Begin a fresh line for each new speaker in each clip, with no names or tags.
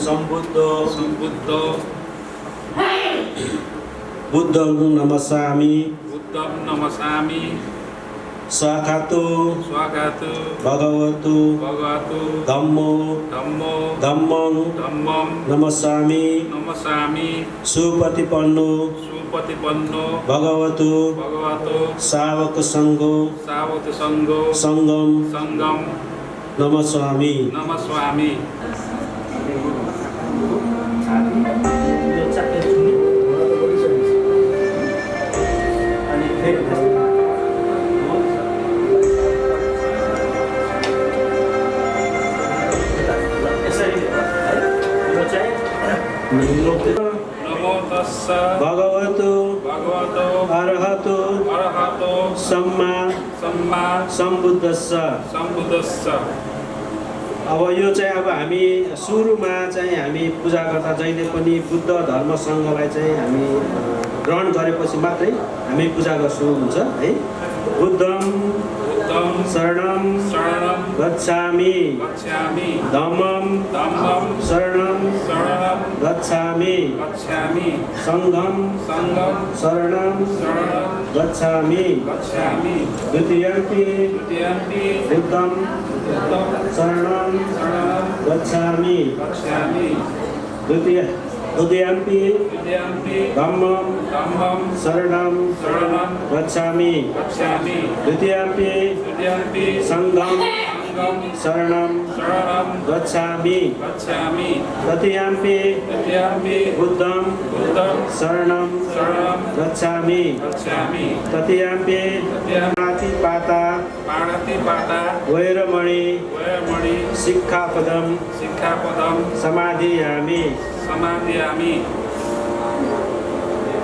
संबुद्ध
बुद्धं नमस्सामि स्वागतो भगवतो धम्मो धम्मं नमस्सामि सुपतिपन्नो भगवतो सावक संघो संगम नमस्सामि
नमो तस्स
भगवतो अरहतो सम्मा सम्बुद्धस्स। अब यो चाहिँ अब हामी सुरुमा चाहिँ हामी पूजा गर्दा जहिले पनि बुद्ध धर्म संघलाई चाहिँ हामी ग्रहण गरेपछि मात्रै हामी पूजा गर्छौँ हुन्छ है। बुद्धं शरणं गच्छामि धम्मं शरणं गच्छामि संघं शरणं गच्छामि द्वितीयंपि बुद्धं शरणं गच्छामि द्वितीयंपि धम्मं शरणं गच्छामि द्वितीयंपि संघं शरणं गच्छामि तृतीयंपि बुद्धं शरणं गच्छामि तृतीयंपि पाणिपाता वैरमणि शिक्षापदं समाधियामि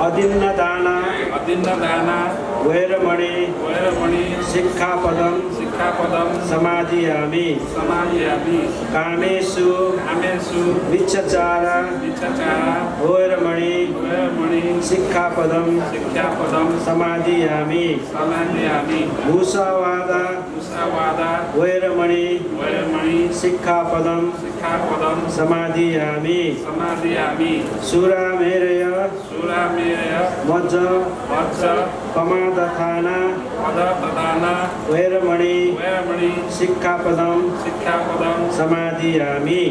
अदिन्नदाना वैरमणि शिक्षापदं समाधियामि कामेषु मिच्छचारा वैरमणि शिक्षापदं समाधियामि मुसावादा वैरमणि शिक्षापदं समाधियामि सुरामेरय मज्ज पमादथाना वैरमणि शिक्षापदं समाधियामि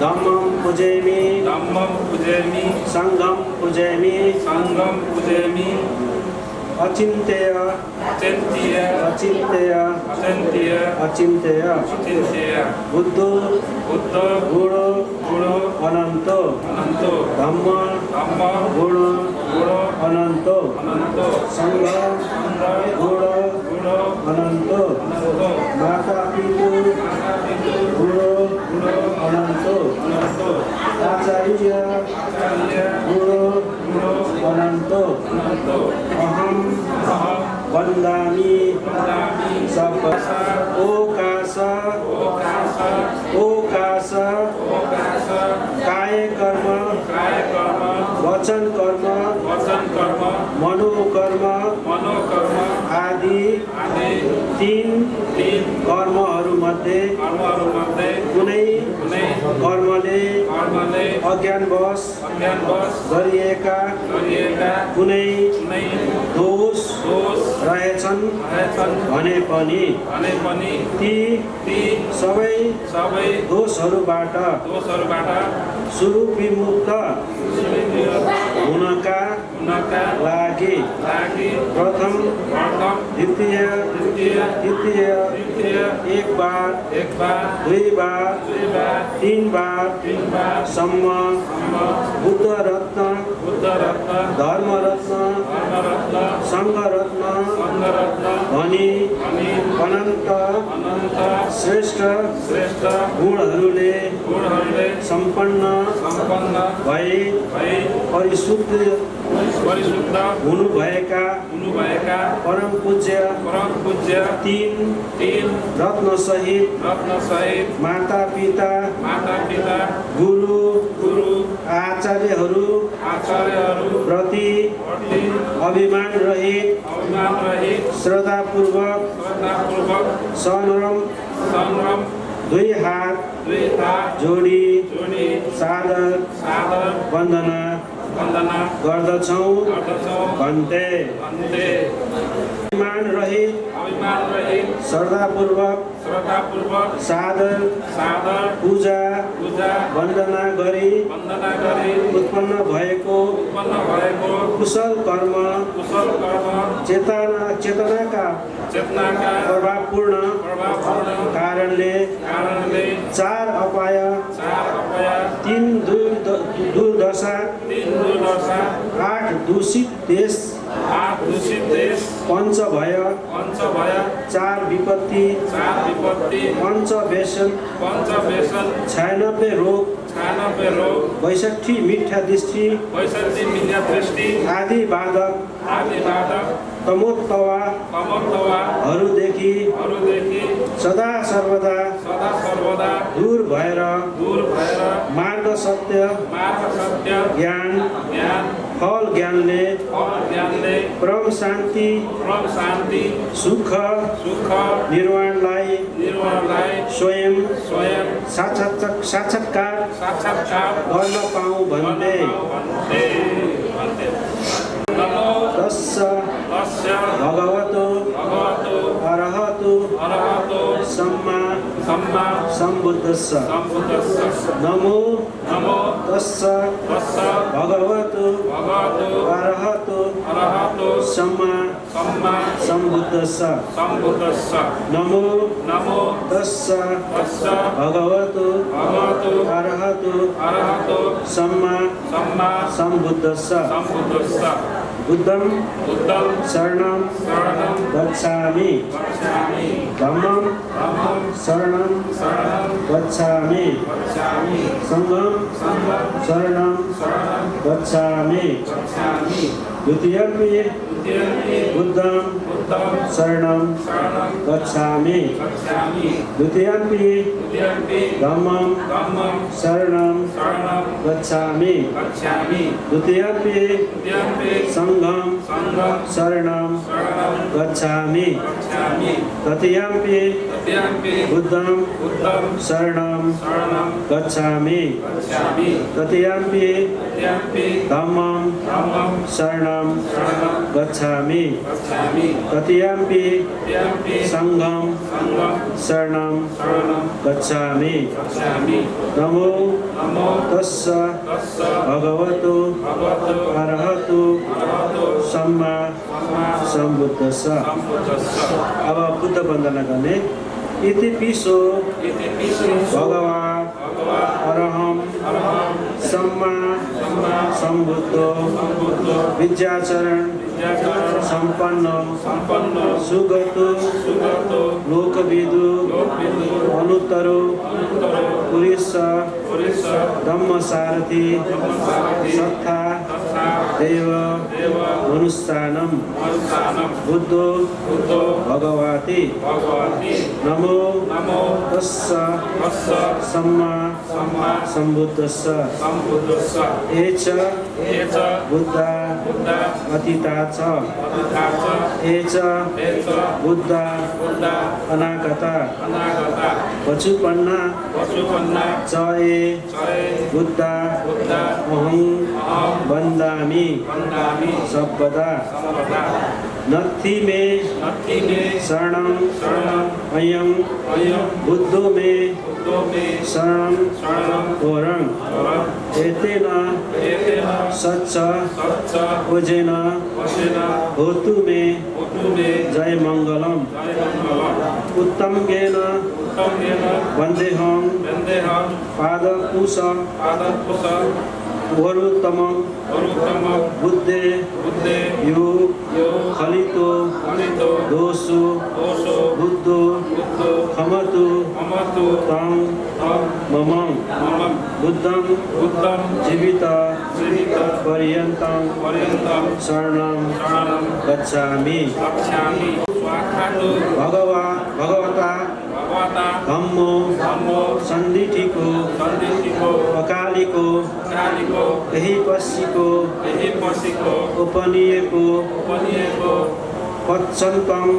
धम्मं पूजयामि संघं पूजयामि अचिन्त्य बुद्धो गुणो अनंतो धम्म गुणो अनंतो संघ गुणो अनंतो माता पितु गुणो अनंतो आचार्य गुणो अनंतो अहम वंदामि सब ओकाश काय कर्म वचन कर्म मनोकर्म आदि तीन कर्महरू मध्ये कुनै कर्मले अज्ञानवश गरिएका कुनै दोष रहेछन् भने पनि ती सबै दोषहरूबाट स्वरूप विमुक्त हुनका लागि प्रथम द्वितीय एक बार दुई बार तीन बार सम्म बुद्ध रत्न धर्म रत्न संघ रत्न भनी अनन्त श्रेष्ठ गुणहरूले सम्पन्न भई परिशुद्ध हुनुभएका परम पूज्य तीन रत्न सहित माता पिता गुरु आचार्यहरू प्रति अभिमान रहित श्रद्धापूर्वक संग्राम दुई हात जोडी सादर वन्दना गर्दछौँ भन्ते अभिमान रहित श्रद्धापूर्वक सादर पूजा वन्दना गरी उत्पन्न भएको कुशल कर्म चेतनाका प्रभावपूर्ण कारणले चार अपाय तीन दुर्दशा 8 दूषित देश पंचभय 4 विपत्ति पंच व्यसन 96 रोग 62 मिथ्या दृष्टि आदि बाधक तमोत्तवाहरूदेखि सदा सर्वदा दूर भएर मार्ग सत्य ज्ञान फल ज्ञानले परम शान्ति सुख निर्वाणलाई स्वयं साक्षात्कार गर्न पाऊँ भन्दै तस्य भगवतो अरहतो सम्मा सम्बुद्धस्य नमो तस्य भगवतो अरहतो सम्मा सम्बुद्धस्य नमो तस्य भगवतो अरहतो सम्मा सम्बुद्धस्य बुद्धं शरणं गच्छामि धम्मं शरणं गच्छामि संघं शरणं गच्छामि द्वितीयम्पि बुद्धं शरणं गच्छामि द्वितीयम्पि धम्मं शरणं गच्छामि द्वितीयम्पि संघं शरणं गच्छामि तृतीयम्पि बुद्धं शरणं गच्छामि तृतीयम्पि धम्मं शरणं गच्छामि तृतीयम्पि संघं शरणं गच्छामि नमो तस्य भगवतो अरहतो सम्मा सम्बुद्धस्य। अब बुद्ध वन्दना गर्ने। इति पिसो भगवान् अरहं सम्मा सम्बुद्धो विद्याचरण संपन्न सुगतो लोकविदु अनुत्तरो पुरुष धम्मसारथि सत्ता देव मनुष्यानं बुद्धो भगवति नमो तस्य सम्मा सम्बुद्धस्य एच बुद्धा अतीता च एच बुद्धा अनागता पशुपन्ना च ए बुद्धा अहं वन्दामि सर्वदा नत्थि मे शरणं अयं बुद्धो मे शरणं वरं एतेन सच्च उजेन होतु मे जय मंगलम उत्तमेन वन्देहं पादकुश वरुत्तमं बुद्धे यो खलितो दोषो बुद्धो खमतु तं मम बुद्धं जीवित पर्यन्तं शरणं गच्छामि भगवता धम्मो सन्दिठिको अकालिको यही पसीको उपनिएको पच्चन्तं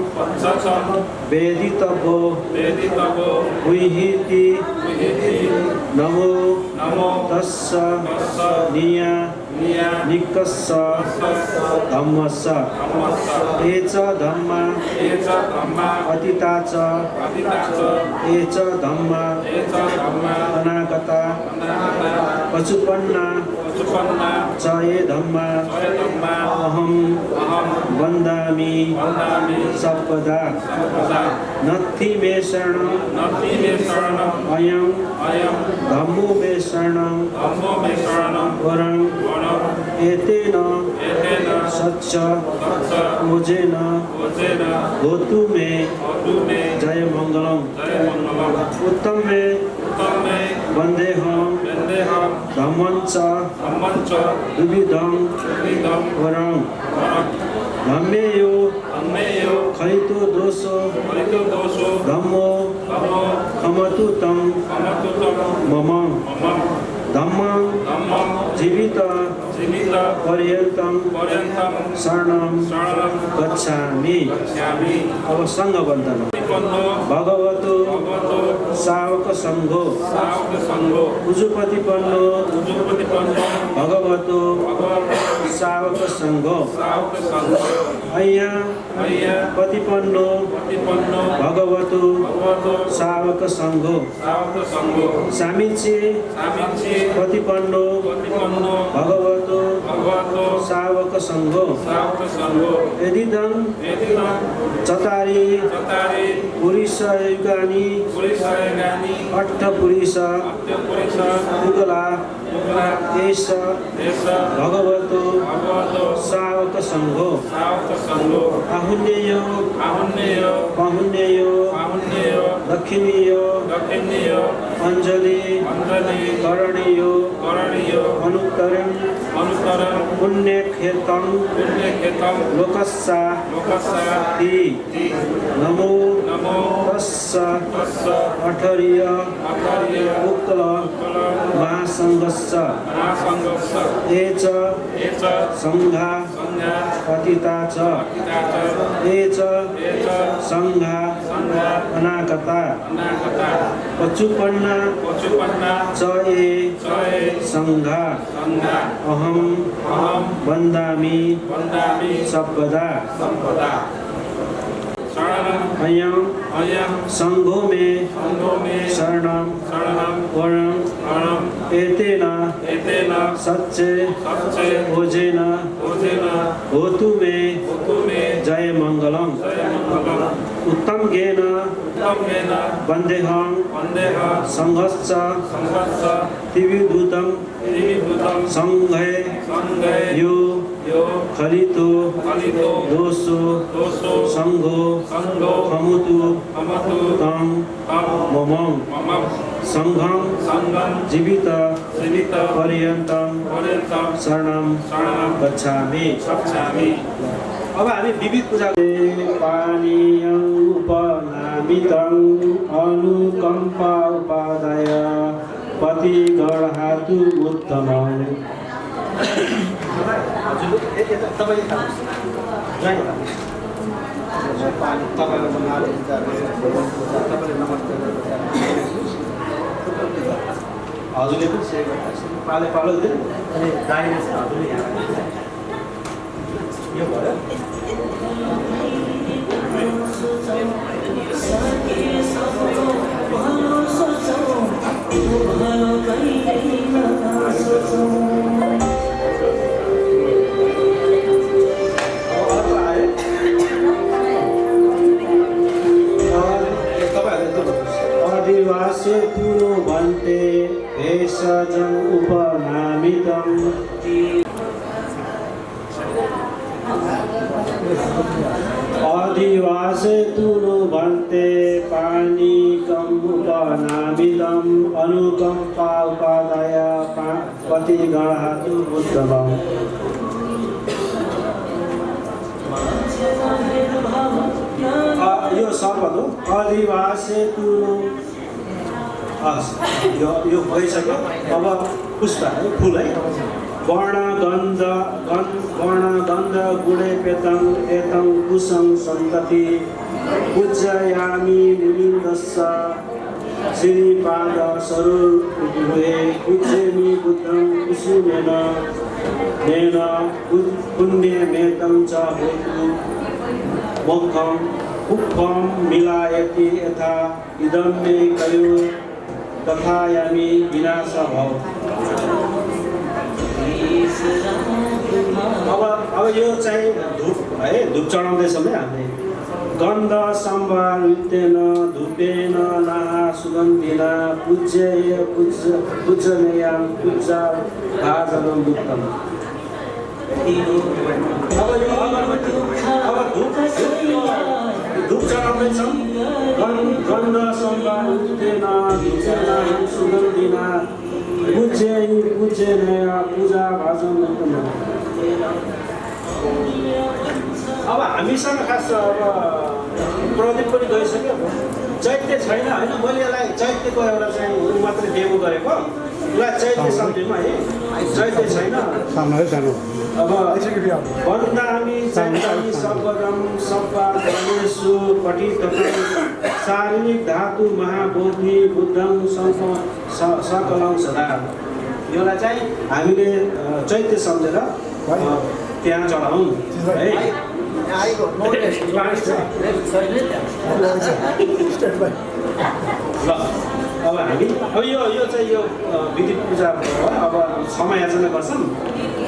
वेदितव्यो विहिति नमो तस्स निया निकस्स धम्मस्स एच धम्मा अतीता च एच धम्मा अनागता पचुपन्ना च ये धम्मा अहं वन्दामि सर्वदा नत्थि मे शरणं अयं धम्मो मे शरणं वरं एतेन सच्च ओजेन होतु मे जय मंगलम उत्तम मे वन्देहं धम्मञ्च द्विविधं वरं धम्मेयो खलितो दोषो धम्मो खमतु तं मम धम्मं जीवित पर्यन्तं शरणं गच्छामि। अब संघ बन्धन भगवतो सावक संघो उजुपतिपन्नो भगवतो सावक संघो अय्या पतिपन्नो भगवतो सावक संघो सामीची पतिपन्नो भगवतो सावक संघो यदिदं चतारि पुरुषयुगानि अट्ठपुरुष युगला एष भगवतो सावक संघो आहुन्नेयो पाहुन्नेयो दक्षिणीयो अंजलि करणीयो अनुत्तरं पुण्यक्षेत्रं लोकस्साति नमो तस्स अठर्य उत्कल महासंघस्स एच संघा पतिता च एच संघा अनागता पचुपन्ना च ये संघा अहं वन्दामि सर्वदा अयं संघो मे शरणं वरं एतेन सच्चे ओजेन होतु मे जय मंगलम उत्तम गेन वन्देहं संघश्च त्रिविधुतं संघे यो खलितो दोषो संघो खमुतु तं मम संघं जीवित पर्यन्तं शरणं गच्छामि। अब हामी विविध पूजा पानीयं उपनामितं अनुकम्पा उपादाय पतिगढहातु उत्तमं हजुरले पनि सेवा पालो दे अनि दाहिने छ हजुरले यहाँ यो भयो आदिवासी पुनो भन्ते भेषजं उपनामितं आदिवासी पुनो भन्ते पानीकम् उपनामितं अनुकम्पा उपादाय पतिगढहातु उत्तमम् यो शब्द हो आदिवासी पुनो यो भइसक्यो अब पुष्प है फुल है वर्णगन्ध गुणे पेतं एतं कुशं सन्तति पूजयामि मुनिन्दस्स श्रीपाद सरोरुहे पूज्यमि बुद्धं कुसुमेन नेन पुण्यमेतं च होतु मोक्षं उक्तं मिलायति यथा इदं मे कयो तथायामि विनाश भव। अब यो चाहिँ धूप है, धूप चढाउँदैछौँ है हामीले। गन्ध सम्भार विद्येन धूपेन नाहा सुगन्धिन पूजनीयं पूजा भाजनं युक्तम्। अब धूप चढाउँदैछौँ। गन्ध सम्भार विद्येन धूपेन सुगन्धिन पूजनीय पूजा भाजनं युक्तम्। अब हामीसँग खास अब प्रदीप पनि गइसक्यो। चैत्य छैन होइन, मैले यसलाई चैत्यको एउटा चाहिँ मात्रै डेमो गरेको। यसलाई चैत्य सम्झौँ है, चैत्य छैन। अब वन्दामि चैतामि सर्वदं सब्बा गणेषु पठितकं शारीरिक धातु महाबोधि बुद्धं सकलं सदा। यसलाई चाहिँ हामीले चैत्य सम्झेर त्यहाँ चढाउँ है। ल अब हामी यो चाहिँ यो विधि पूजा भयो। अब समायाचना गर्छौँ।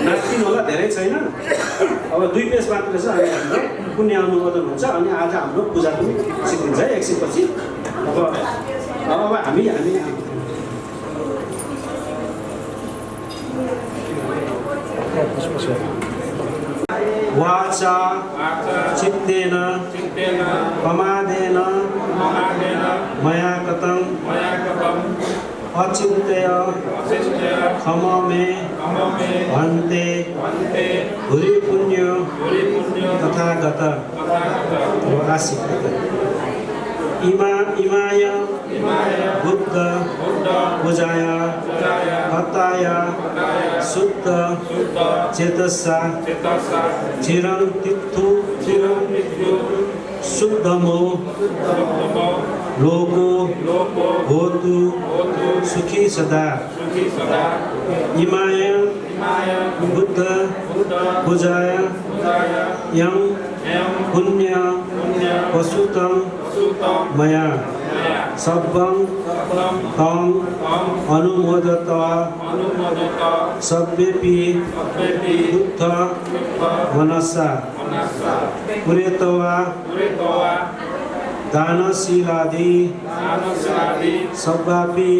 नाच्दिनु होला, धेरै छैन। अब 2 पेज मात्र छ। अनि हाम्रो पुण्य अनुमोदन हुन्छ। अनि आज हाम्रो पूजा पनि सिद्धिन्छ है एकछिनपछि। अब हामी वाचा चित्तेन प्रमादेन मया कतं अचिन्त्य क्षम मे भन्ते भूरि पुण्य तथागत। इमाय बुद्ध पूजाय भक्ताय शुद्ध चेतसा चिरं तिथु शुद्धमो लोको होतु सुखी सदा। इमाय बुद्ध पूजाय यं पुण्य पशुतं मया सब्बं तं अनुमोदता सब्बेपि बुद्ध मनसा पुरेतवा दानशीलादि सब्बापि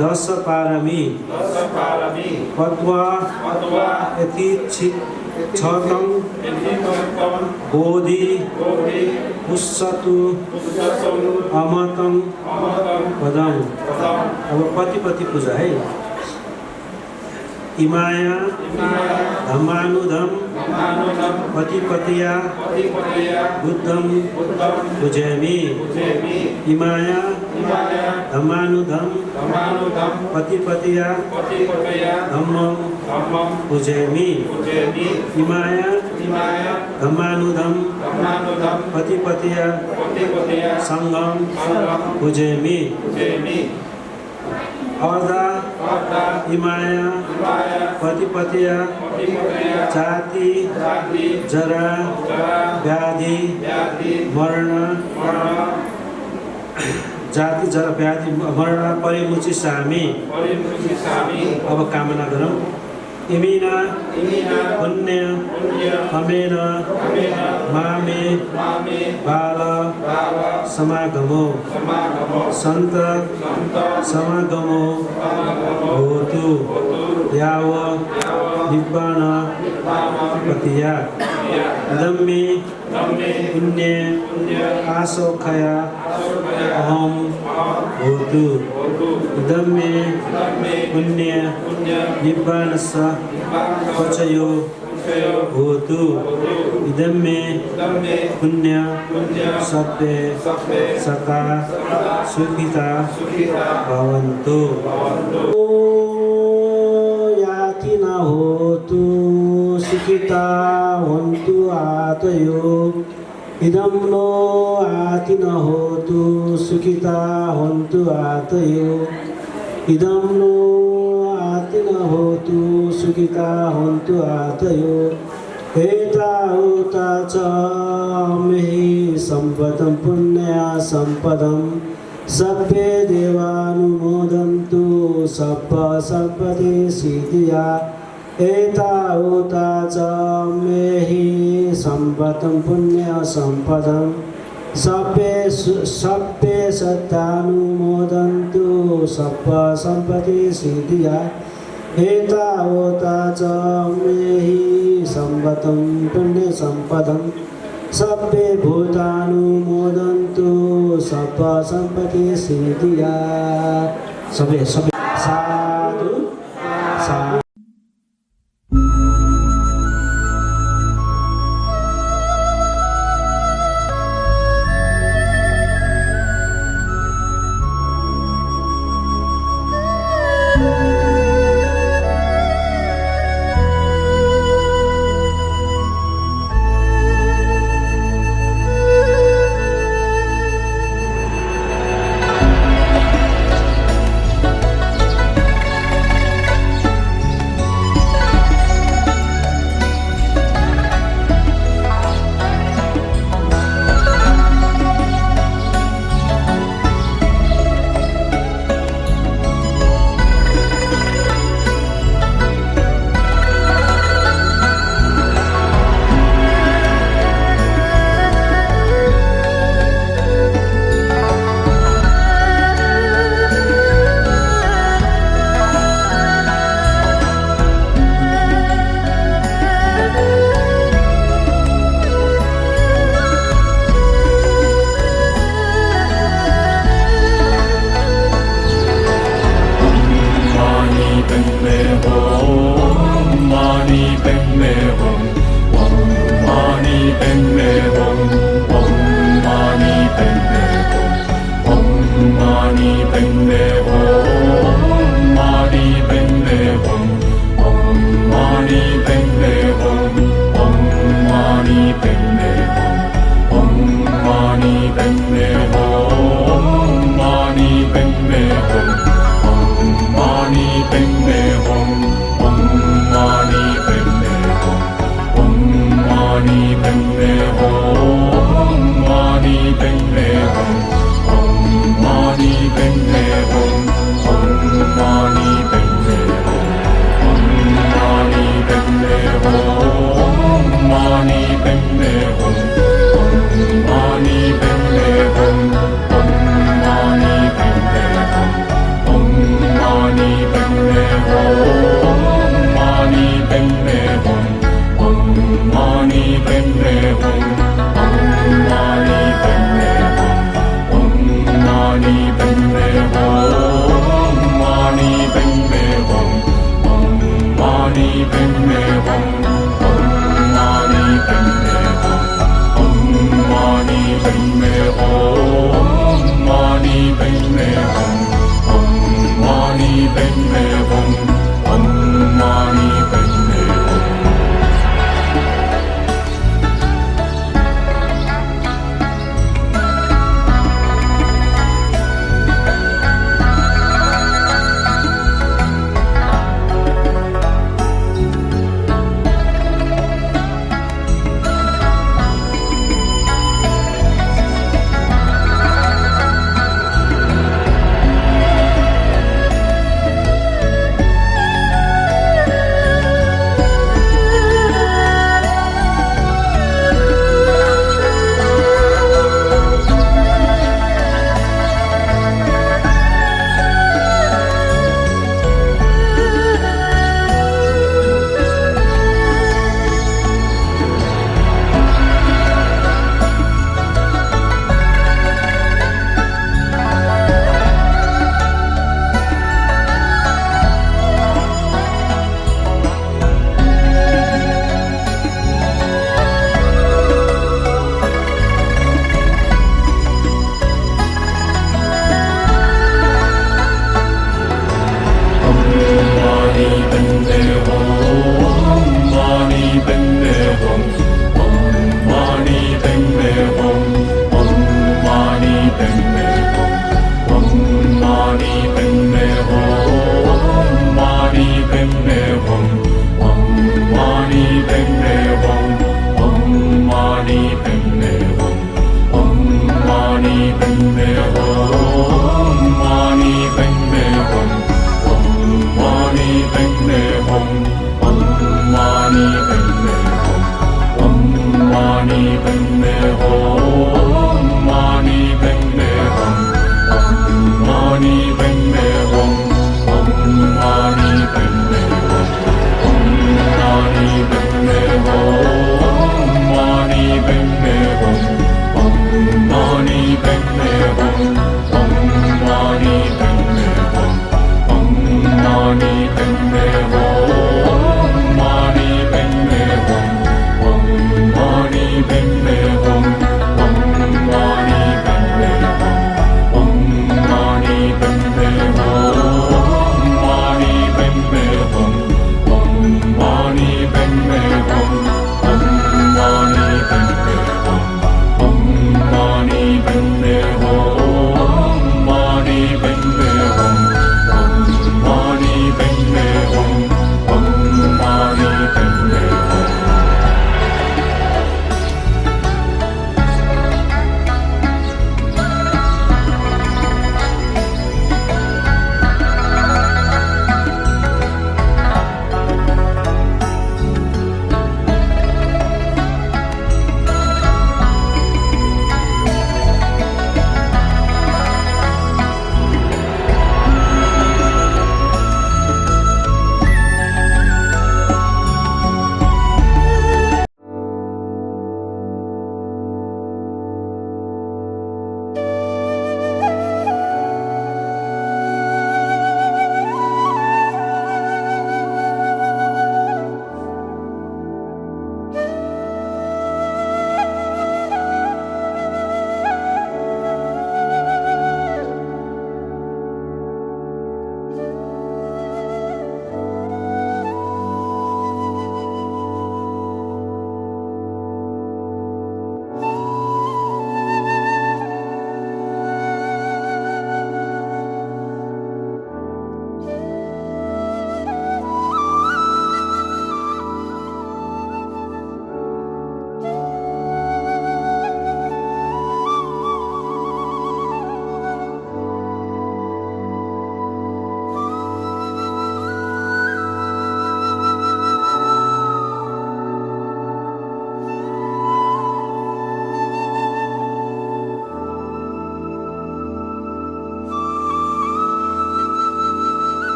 दश पारमी पद्वा छतं बोधि पुष्सतु अमतं पदं। अब पति पूजा है। इमाया धम्मानुधम पतिपतिया बुद्धं पूजयामि। इमाया धम्मानुधम पतिपतिया धम्मं पूजयामि। इमाया धम्मानुधम पतिपतिया संघं पूजयामि। अर्धा इमाया पतिपतिया जाति जरा व्याधि मरण जाति जरा व्याधि मरण परिमुचिसामि। अब कामना गरौँ। इमिना पुण्य अमेन मामे बाल समागमो संत समागमो होतु याव निब्बाण पतिया। दम्मे पुण्य आसोखया अहम होतु। दम्मे पुण्य निब्बाणस्स पचयो होतु। इदम्मे पुण्य सत्ते सका सुखिता भवन्तु। याति न एता हन्तु आतयो इदं नो आति न होतु सुखिता हन्तु आतयो इदं नो आति न होतु सुखिता हन्तु आतयो एतावता च मेहि सम्पदं पुण्या सम्पदं सभ्ये देवानुमोदन्तु सप्प सम्पदि सिद्धिया एतावता च मेहि सम्पदं पुण्या सम्पदं सभ्ये सत्तानुमोदन्तु सप्प सम्पदि सिद्धिया एतावता च मेहि सम्पदं पुण्य सम्पदं सभ्ये भूतानुमोदन्तु सप्प सम्पदि सिद्धिया सबै साधु साधु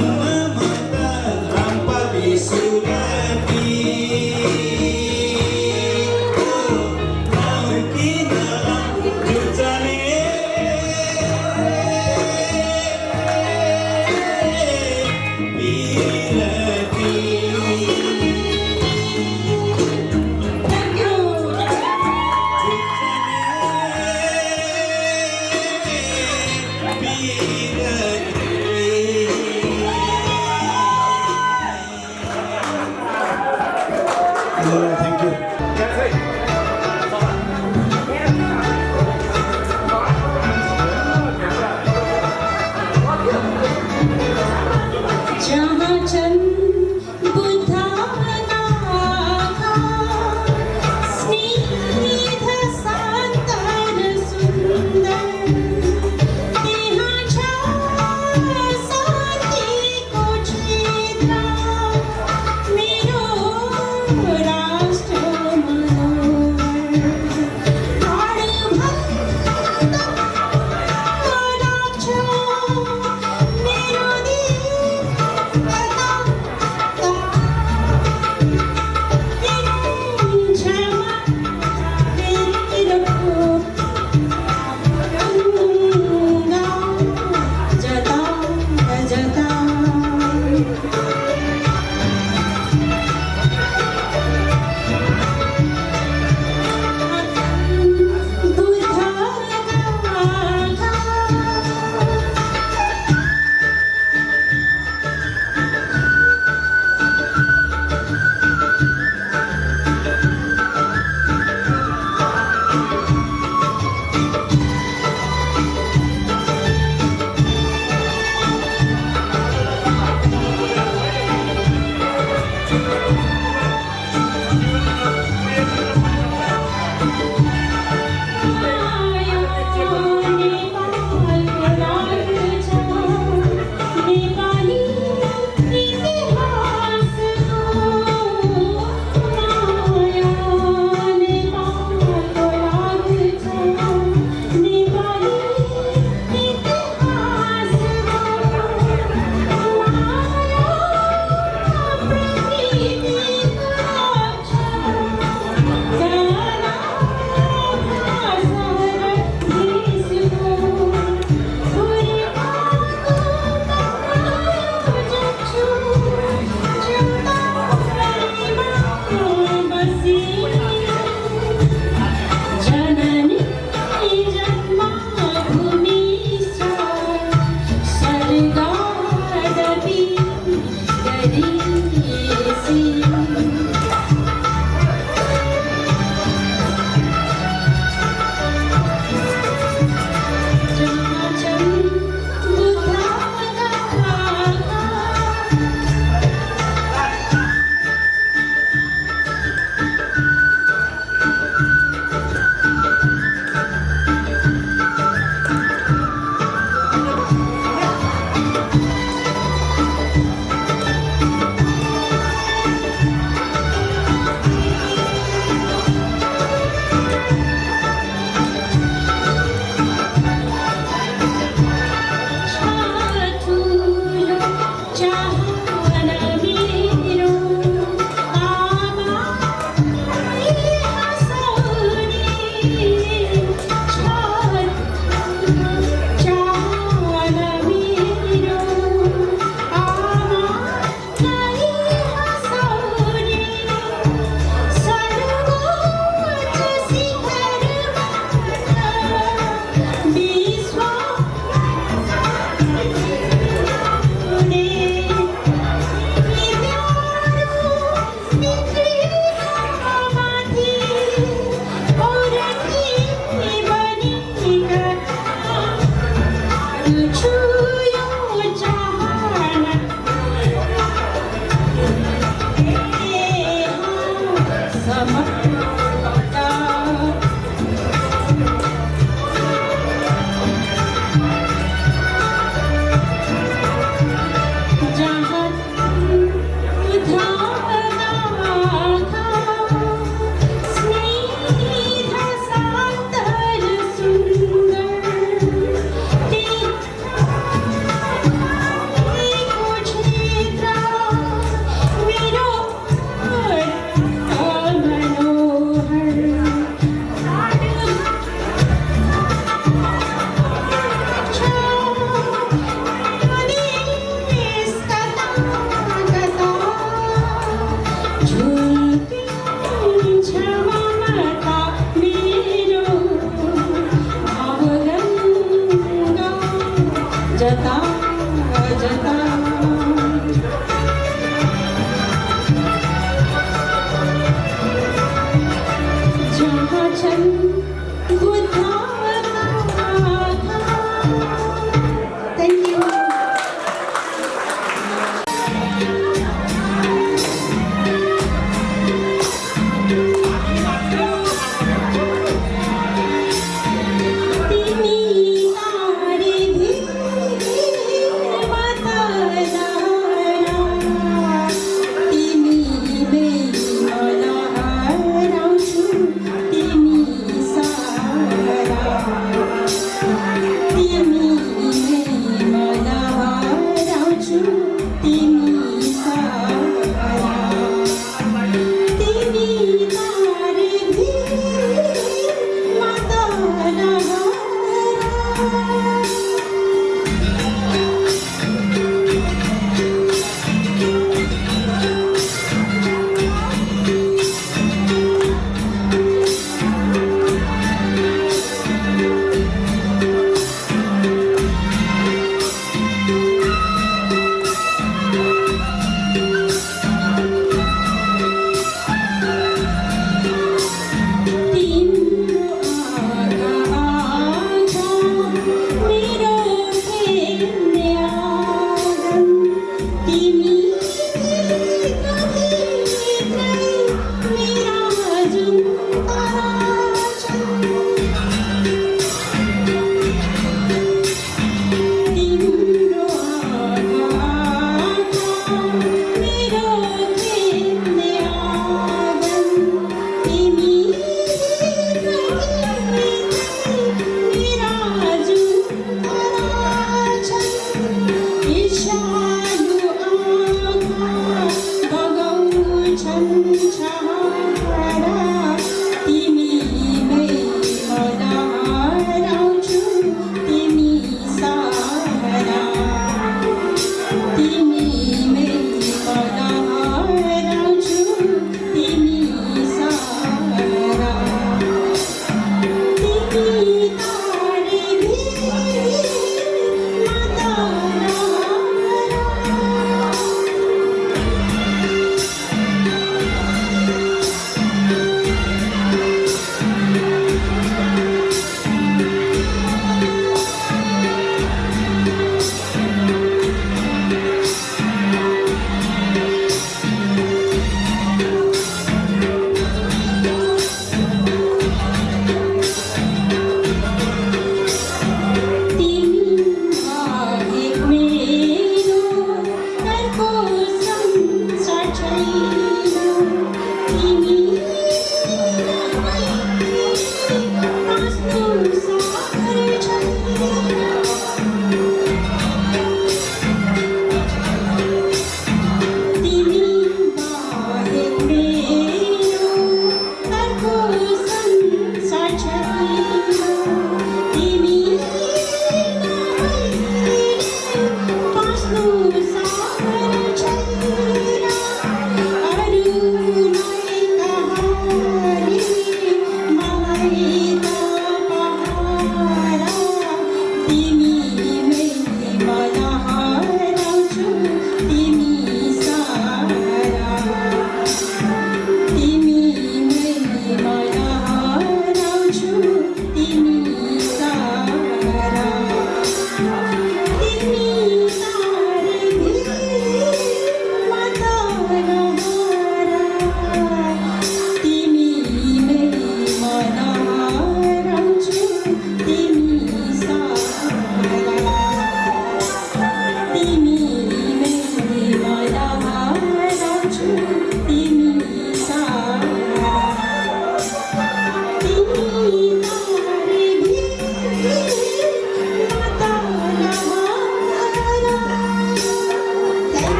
Thank you.
जहाँ चंद बुद्धा नाथा स्निग्ध सादर सुंदर तेहाँ छा साथीको क्षेत्र मेरो राष्ट्र मनोहर राख्छ मेरो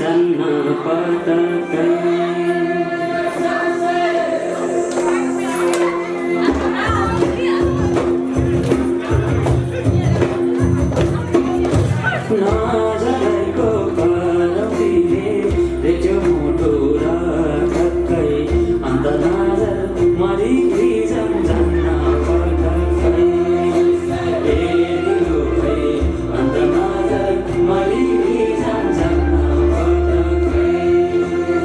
जान्न पटकै नजरको करौटीले रेट्यो मुटु र ठक्कै अन्त नजर मरि जान्न पटकै अन्त नजर मरि जान्न पटकै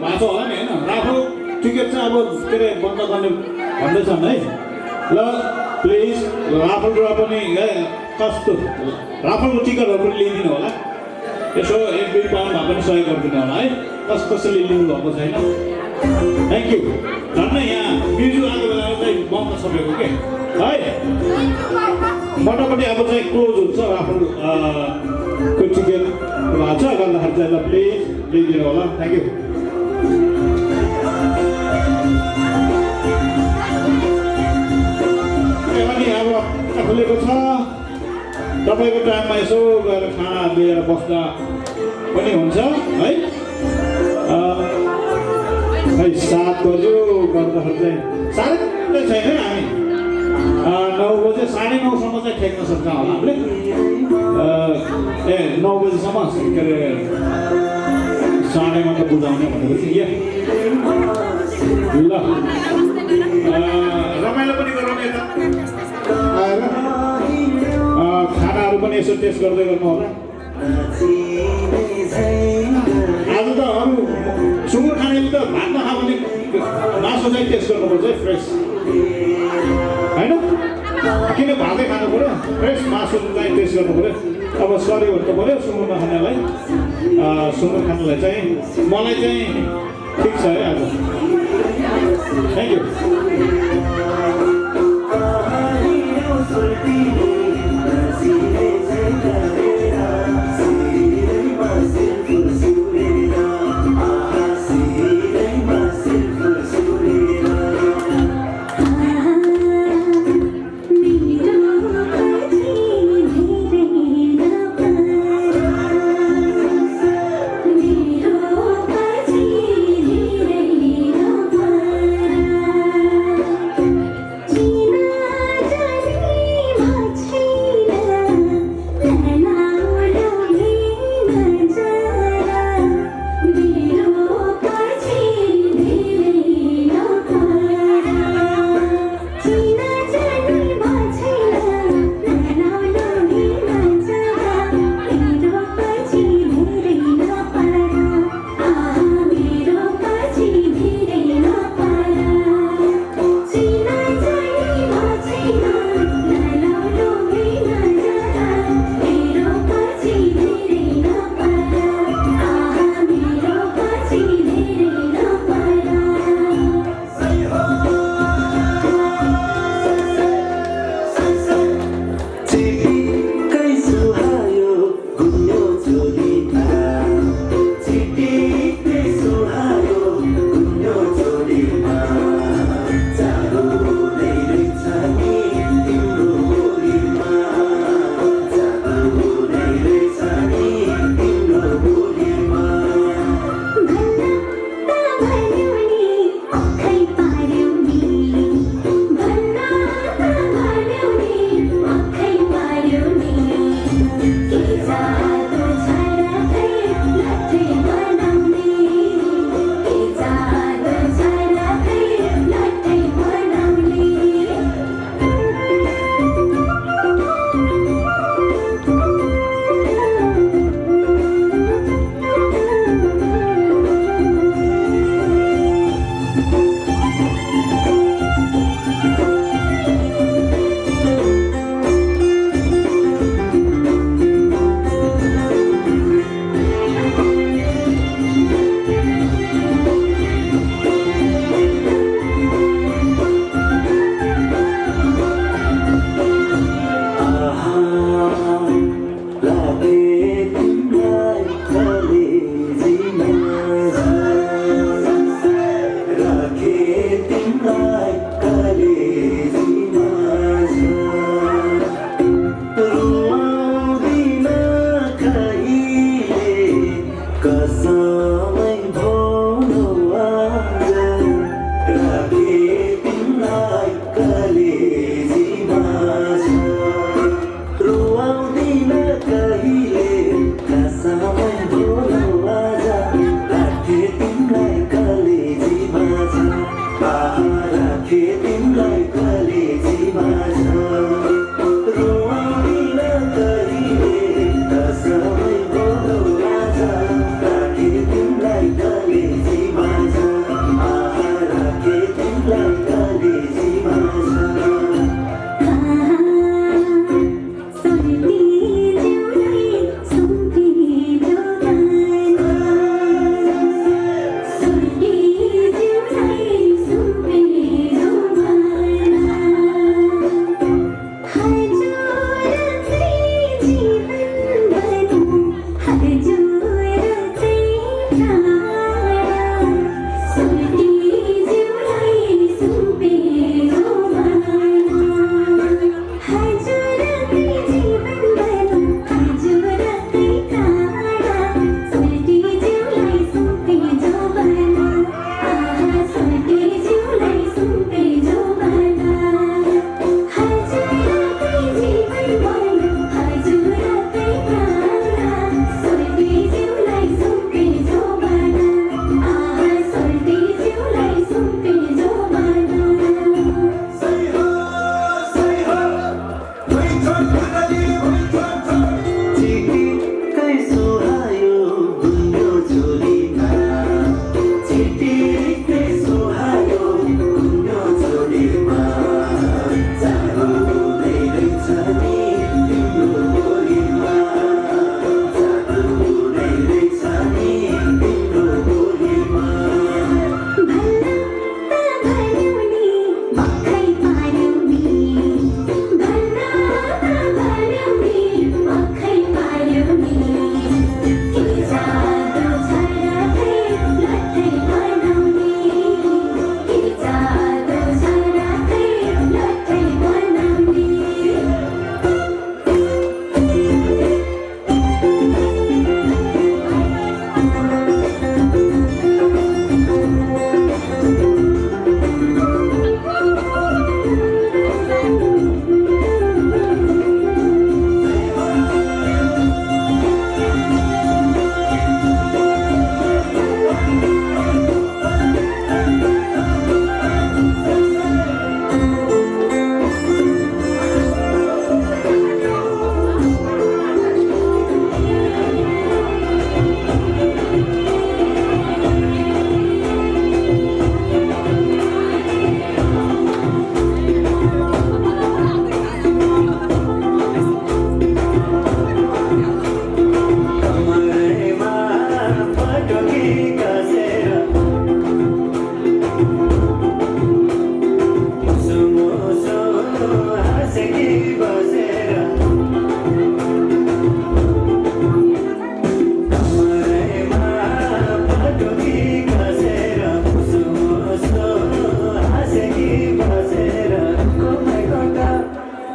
भएको छ होला नि होइन राफल टिकट चाहिँ अब के अरे बन्द गर्ने भन्दैछन् है ल प्लिज राफल ड्र पनि कस्तो राफलको टिकटहरू पनि लिइदिनु होला यसो 1-2 पाउन्ड भए पनि सहयोग गरिदिनु होला है कसैले लिनु भएको छैन थ्याङ्क यू झन् यहाँ बिजु आएको बेलामा चाहिँ बन्द सकेको के है मोटामोटी अब चाहिँ क्लोज हुन्छ राफल को टिकट भएको छ गर्दाखेरि चाहिँ ल प्लिज लिइदिनु होला थ्याङ्क यू अनि अब खुलेको छ तपाईँको टाइममा यसो गएर खाना लिएर बस्दा पनि हुन्छ है खै 7 बज्यो गर्दाखेरि चाहिँ साह्रै छैन हामी 9 बजे 9:30 सम्म चाहिँ ठेक्न सक्छ होला हामीले 9 बजीसम्म के अरे 9:30 त बुझाउने भनेपछि ल रमाइलो पनि गरौँ यता आएर खानाहरू पनि यसो टेस्ट गर्दै गर्नु होला आज त अरू सुँगुर खानेले त भात नखायो भने मासु चाहिँ टेस्ट गर्नुपर्छ है फ्रेस होइन किन भातै खानु पऱ्यो फ्रेस मासु चाहिँ टेस्ट गर्नु पऱ्यो अब सरी भन्नु पऱ्यो सुँगुर नखानेलाई सुँगुर खानेलाई चाहिँ मलाई चाहिँ ठिक छ है आज थ्याङ्क यू
त्यसो हायो कुन्यो छोरीमा जाडो हुँदै रहेछ नि तिम्रो बोलीमा जाडो हुँदै रहेछ नि तिम्रो बोलीमा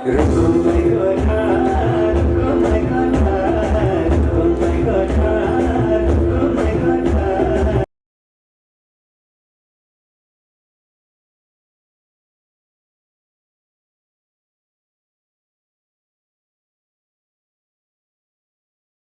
Rumah